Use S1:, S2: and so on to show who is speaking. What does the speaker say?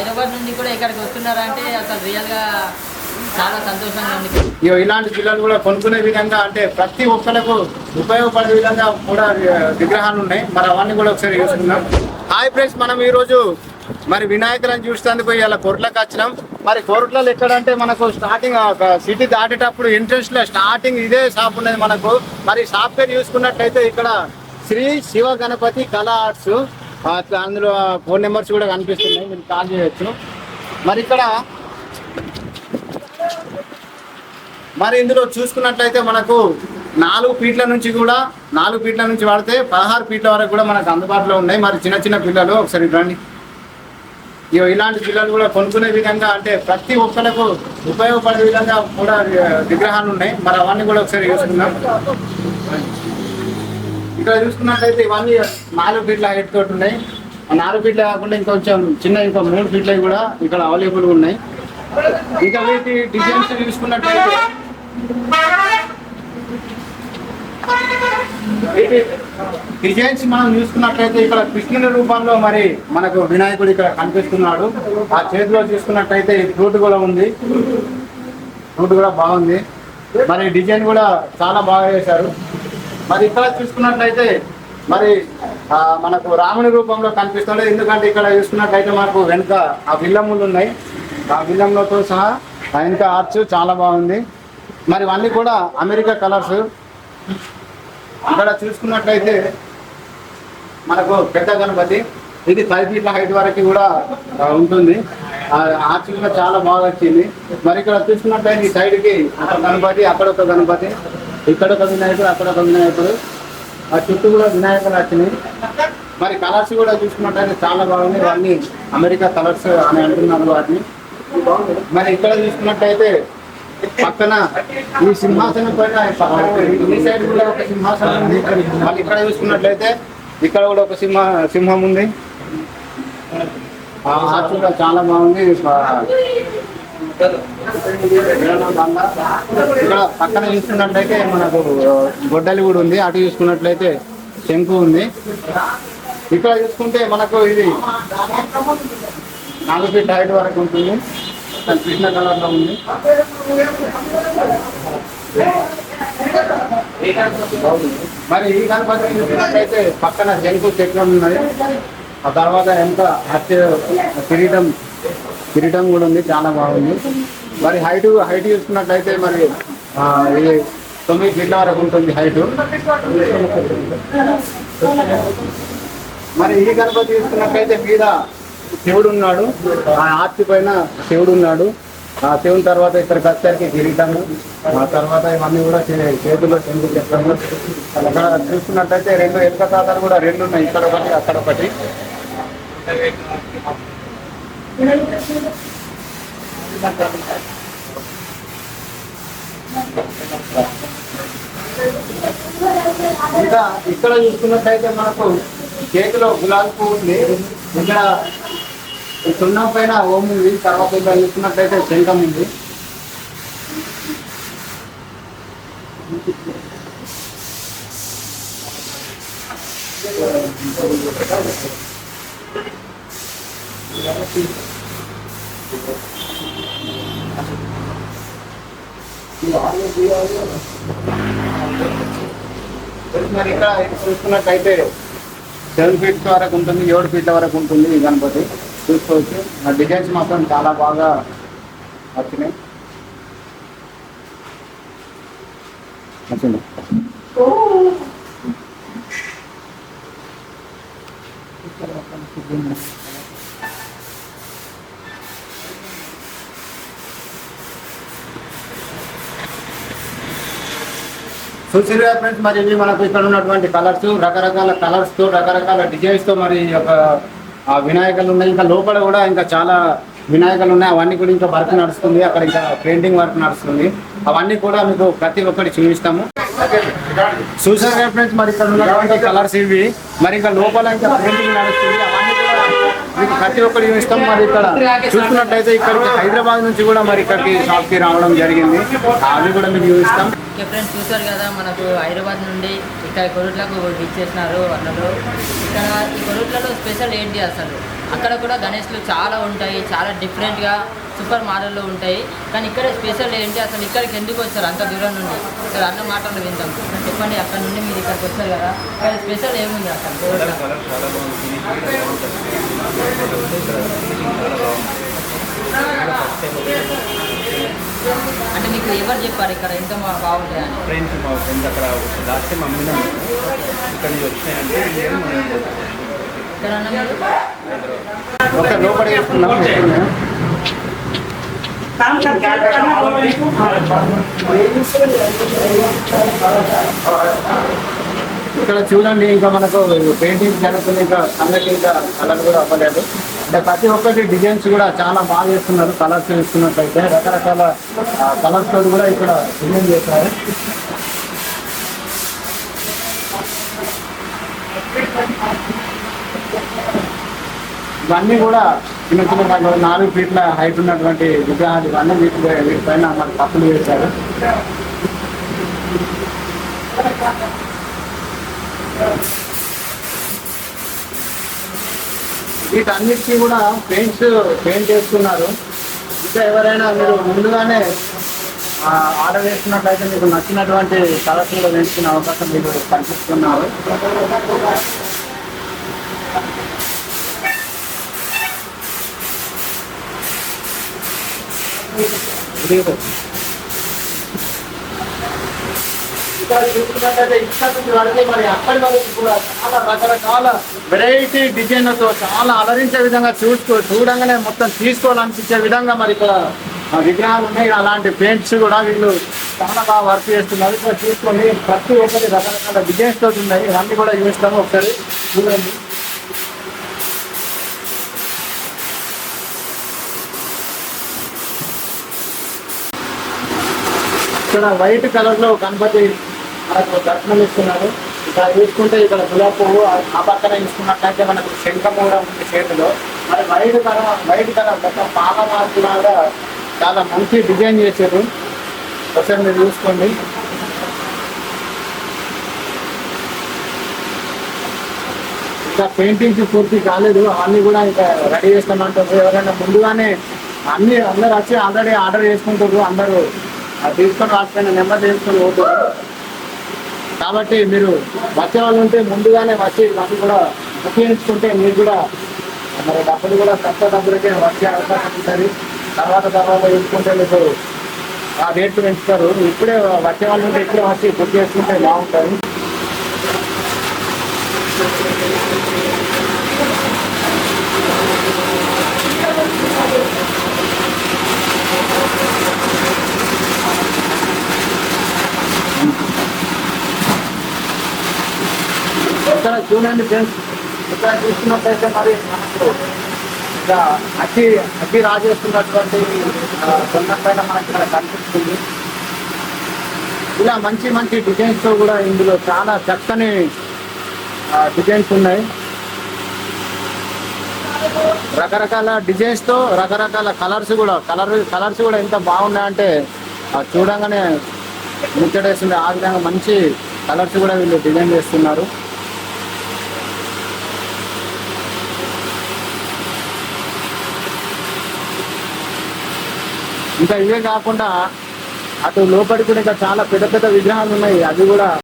S1: హైదరాబాద్ నుండి కూడా ఇక్కడికి వస్తున్నారంటే అసలు రియల్గా చాలా సంతోషంగా ఉంది.
S2: ఇలాంటి పిల్లలు కూడా కొనుక్కునే విధంగా అంటే ప్రతి ఒక్కరికి ఉపయోగపడే విధంగా కూడా విగ్రహాలు ఉన్నాయి. మరి అవన్నీ కూడా ఒకసారి చూసుకుందాం. హాయ్ ఫ్రెండ్స్, మనం ఈరోజు మరి వినాయకులను చూసేందుకు ఇలా కొరట్లకు వచ్చినాం. మరి కొరట్లలో ఎక్కడంటే మనకు స్టార్టింగ్ సిటీ దాటేటప్పుడు ఎంట్రన్స్ లో స్టార్టింగ్ ఇదే షాప్ ఉన్నది మనకు. మరి షాప్ పేరు చూసుకున్నట్లయితే ఇక్కడ శ్రీ శివ గణపతి కళా ఆర్ట్స్, అందులో ఫోన్ నెంబర్స్ కూడా కనిపిస్తున్నాయి, మీరు కాల్ చేయొచ్చు. మరి ఇందులో చూసుకున్నట్లయితే మనకు 4 ఫీట్ల నుంచి వాడితే 16 ఫీట్ల వరకు కూడా మనకు అందుబాటులో ఉన్నాయి. మరి చిన్న పిల్లలు ఒకసారి రండి. ఇలాంటి పిల్లలు కూడా కొనుక్కునే విధంగా అంటే ప్రతి ఒక్కరికి ఉపయోగపడే విధంగా కూడా విగ్రహాలు ఉన్నాయి. మరి అవన్నీ కూడా ఒకసారి చూసుకుందాం. ఇక్కడ చూసుకున్నట్లయితే ఇవన్నీ 4 ఫీట్ల హైట్ తోటి ఉన్నాయి. 4 ఫీట్ల కాకుండా ఇంకొంచెం చిన్న ఇంకా 3 ఫీట్లవి కూడా ఇక్కడ అవైలబుల్గా ఉన్నాయి. ఇంకా వీటి డిజైన్స్ చూసుకున్నట్లయితే మనం చూసుకున్నట్లయితే ఇక్కడ కృష్ణుని రూపంలో మరి మనకు వినాయకుడు ఇక్కడ కనిపిస్తున్నాడు. ఆ చేతిలో చూసుకున్నట్లయితే ఫ్రూట్ కూడా ఉంది, ఫ్రూట్ కూడా బాగుంది. మరి డిజైన్ కూడా చాలా బాగా చేశారు. మరి ఇక్కడ చూసుకున్నట్లయితే మరి మనకు రాముని రూపంలో కనిపిస్తుంది. ఎందుకంటే ఇక్కడ చూసుకున్నట్లయితే మనకు వెనుక ఆ విల్లములు ఉన్నాయి, ఆ విల్లంలతో సహా వెనుక ఆర్చ్ చాలా బాగుంది. మరి ఇవన్నీ కూడా అమెరికా కలర్స్. ఇక్కడ చూసుకున్నట్లయితే మనకు పెద్ద గణపతి, ఇది 5 ఫీట్ల హైట్ వరకు కూడా ఉంటుంది. ఆర్చ్ కూడా చాలా బాగా వచ్చింది. మరి ఇక్కడ చూసుకున్నట్లయితే ఈ సైడ్కి ఒక గణపతి, అక్కడ ఒక గణపతి, ఇక్కడ ఒక వినాయకుడు, అక్కడ ఒక వినాయకుడు, ఆ చుట్టూ కూడా వినాయకులు వచ్చినాయి. మరి కలర్స్ కూడా చూసుకున్నట్లయితే చాలా బాగుంది. ఇవన్నీ అమెరికా కలర్స్ అని అంటున్నారు వాటిని. మరి ఇక్కడ చూసుకున్నట్లయితే పక్కన ఈ సింహాసనం పైన ఈ సైడ్ కూడా ఒక సింహాసనం ఉంది. మళ్ళీ ఇక్కడ చూసుకున్నట్లయితే ఇక్కడ కూడా ఒక సింహం ఉంది. ఆర్చ్ కూడా చాలా బాగుంది. ఇక్కడ పక్కన చూసుకున్నట్లయితే మనకు గొడ్డలి కూడా ఉంది. అటు చూసుకున్నట్లయితే శంకు ఉంది. ఇక్కడ చూసుకుంటే మనకు ఇది 4 ఫీట్ హైట్ వరకు ఉంటుంది. కృష్ణ కలర్ లో ఉంది. మరి ఈ గణపతి చూసుకున్నట్లయితే పక్కన శంకు చక్రం ఉన్నది. ఆ తర్వాత ఎంత కిరీటం కూడా ఉంది, చాలా బాగుంది. మరి హైట్ చూసుకున్నట్లయితే మరి ఇది 9 ఫీట్ల వరకు ఉంటుంది హైట్. మరి ఈ గణపతి చూసుకున్నట్లయితే మీద శివుడు ఉన్నాడు, ఆ ఆర్చ్ పైన శివుడు ఉన్నాడు. ఆ శివుని తర్వాత ఇక్కడికి వచ్చేసరికి కిరీటము, ఆ తర్వాత ఇవన్నీ కూడా చేతుల్లో చెంగు చెప్తాము. అక్కడ చూసుకున్నట్లయితే 2 ఎలుక తాతలు కూడా 2 ఉన్నాయి, ఇక్కడ ఒకటి అక్కడ ఒకటి. ఇంకా ఇక్కడ చూసుకున్నట్లయితే మనకు చేతిలో గులాబీ పువ్వు ఉంది. ఇక్కడ సున్నం పైన ఓం ఉంది. తర్వాత ఇక్కడ చూసుకున్నట్లయితే శంఖం ఉంది. మరి ఇక్కడ చూసుకున్నట్టయితే 7 ఫీట్ల వరకు ఉంటుంది, 7 ఫీట్ల వరకు ఉంటుంది ఈ గణపతి. చూసుకోవచ్చు. ఆ డిజైన్స్ మాత్రం చాలా బాగా వచ్చినాయి. చూసిరా ఫ్రెండ్స్, మరి ఇవి మనకు ఇక్కడ ఉన్నటువంటి కలర్స్, రకరకాల కలర్స్ తో రకరకాల డిజైన్స్ తో మరి ఒక వినాయకులు ఉన్నాయి. ఇంకా లోపల కూడా ఇంకా చాలా వినాయకులు ఉన్నాయి. అవన్నీ కూడా ఇంకా వర్క్ నడుస్తుంది, అక్కడ ఇంకా పెయింటింగ్ వర్క్ నడుస్తుంది. అవన్నీ కూడా మీకు ప్రతి ఒక్కటి చూపిస్తాము. చూసారు ఫ్రెండ్స్, మరి ఇక్కడ ఉన్నటువంటి కలర్స్ ఇవి. మరి ఇంకా లోపల ఇంకా పెయింటింగ్ నడుస్తుంది. అవన్నీ కూడా మీకు ప్రతి ఒక్కటి చూపిస్తాం. మరి ఇక్కడ చూసుకున్నట్లయితే ఇక్కడికి హైదరాబాద్ నుంచి కూడా మరి ఇక్కడికి షాప్కి రావడం జరిగింది. అవి కూడా మీకు చూపిస్తాం.
S1: ఫ్రెండ్స్ చూసారు కదా, మనకు హైదరాబాద్ నుండి ఇక్కడ కొరుట్లకు ఇచ్చేసినారు అన్నలు. ఇక్కడ ఈ కొరుట్లలో స్పెషల్ ఏంటి అసలు? అక్కడ కూడా గణేష్లు చాలా ఉంటాయి, చాలా డిఫరెంట్గా సూపర్ మోడల్లో ఉంటాయి. కానీ ఇక్కడ స్పెషల్ ఏంటి అసలు? ఇక్కడికి ఎందుకు వచ్చారు అంత దూరం నుండి? ఇక్కడ అన్న మాటలు వింటాం. చెప్పండి, అక్కడ నుండి మీరు ఇక్కడికి వచ్చారు కదా, ఇక్కడ స్పెషల్ ఏముంది అసలు? అంటే మీకు ఎవరు చెప్పారు ఇక్కడ ఎంత బాగుంటాయి అని?
S3: ఫ్రెండ్స్, మా ఫ్రెండ్స్ అక్కడ లాస్ట్ టైం అమ్మినాం, ఇక్కడ నుంచి వచ్చినాయంటే
S1: ఇక్కడ అన్న మీరు
S2: ఒక లోపల వేసుకున్నాం. ఇక్కడ చూడండి, ఇంకా మనకు పెయింటింగ్ జరుగుతుంది, ఇంకా కళ్ళకి ఇంకా కలర్ కూడా అవ్వలేదు. అంటే ప్రతి ఒక్కటి డిజైన్స్ కూడా చాలా బాగా చేస్తున్నారు. కలర్స్ వేసుకున్నట్లయితే రకరకాల కలర్స్ తోటి కూడా ఇక్కడ డిజైన్ చేస్తారు. ఇవన్నీ కూడా చిన్న చిన్న 4 ఫీట్ల హైట్ ఉన్నటువంటి విగ్రహాలు. ఇవన్నీ వీటిపైన మనకు తప్పులు వేశారు. వీటన్నిటికీ కూడా పెయింట్ చేస్తున్నారు. ఇంకా ఎవరైనా మీరు ముందుగానే ఆర్డర్ చేస్తున్నట్లయితే మీకు నచ్చినటువంటి కలర్స్ కూడా వేసుకునే అవకాశం మీకు కల్పిస్తున్నారు. ఇక్కడ చూసుకున్నట్లయితే ఇక్కడ నుంచి పడితే మరి అక్కడి వరకు కూడా చాలా రకరకాల వెరైటీ డిజైన్లతో చాలా అలరించే విధంగా చూడంగానే మొత్తం తీసుకోవాలనిపించే విధంగా మరి ఇక్కడ విగ్రహాలు ఉన్నాయి. అలాంటి పెయింట్స్ కూడా వీళ్ళు చాలా బాగా వర్క్ చేస్తున్నారు. ఇక్కడ చూసుకొని ప్రతి ఒక్కటి రకరకాల డిజైన్స్ తోటి ఉన్నాయి. ఇవన్నీ కూడా చూస్తాము, ఒకసారి చూడండి. ఇక్కడ వైట్ కలర్ లో గణపతి మనకు దర్శనం ఇస్తున్నారు. ఇక్కడ చూసుకుంటే ఇక్కడ గులాబీ పువ్వు, ఆ పక్కన చూసుకున్నట్లయితే మనకు శంఖం కూడా ఉంది చేతిలో. మరి వైట్ కలర్ మొత్తం బాగా మార్పులాగా చాలా మంచి డిజైన్ చేశారు. ఒకసారి మీరు చూసుకోండి. ఇంకా పెయింటింగ్స్ పూర్తి కాలేదు, అవన్నీ కూడా ఇంకా రెడీ చేస్తామంటారు. ఎవరైనా ముందుగానే అందరు వచ్చి ఆల్రెడీ ఆర్డర్ చేసుకుంటారు. అందరూ తీసుకొని వాటిపైన నెంబర్ తీసుకొని పోతారు. కాబట్టి మీరు వచ్చే వాళ్ళు ఉంటే ముందుగానే వచ్చి వాటిని కూడా ఉపయోగించుకుంటే మీరు కూడా మరి డబ్బులు కూడా తక్కువ డబ్బులకే వచ్చే అవకాశం ఉంటుంది. తర్వాత చూసుకుంటే మీకు ఆ రేట్లు పెంచుతారు. ఇప్పుడే వచ్చే వాళ్ళు ఉంటే ఇప్పుడే వచ్చి బుక్ చేసుకుంటే బాగుంటుంది. ఇక్కడ చూడండి ఫ్రెండ్స్, ఇక్కడ చూస్తున్నట్టయితే మరి మనకు ఇంకా అగ్గి రాజేస్తున్నటువంటి కొండ పైన మనకి ఇక్కడ కనిపిస్తుంది. ఇలా మంచి మంచి డిజైన్స్ తో కూడా ఇందులో చాలా చక్కని డిజైన్స్ ఉన్నాయి. రకరకాల డిజైన్స్ తో రకరకాల కలర్స్ కూడా ఎంత బాగున్నాయంటే చూడంగానే ముచ్చటేస్తుంది. ఆ విధంగా మంచి కలర్స్ కూడా వీళ్ళు డిజైన్ చేస్తున్నారు. ఇంకా ఇవే కాకుండా అటు లోపలి కూడా ఇంకా చాలా పెద్ద పెద్ద విగ్రహాలు ఉన్నాయి. అవి కూడా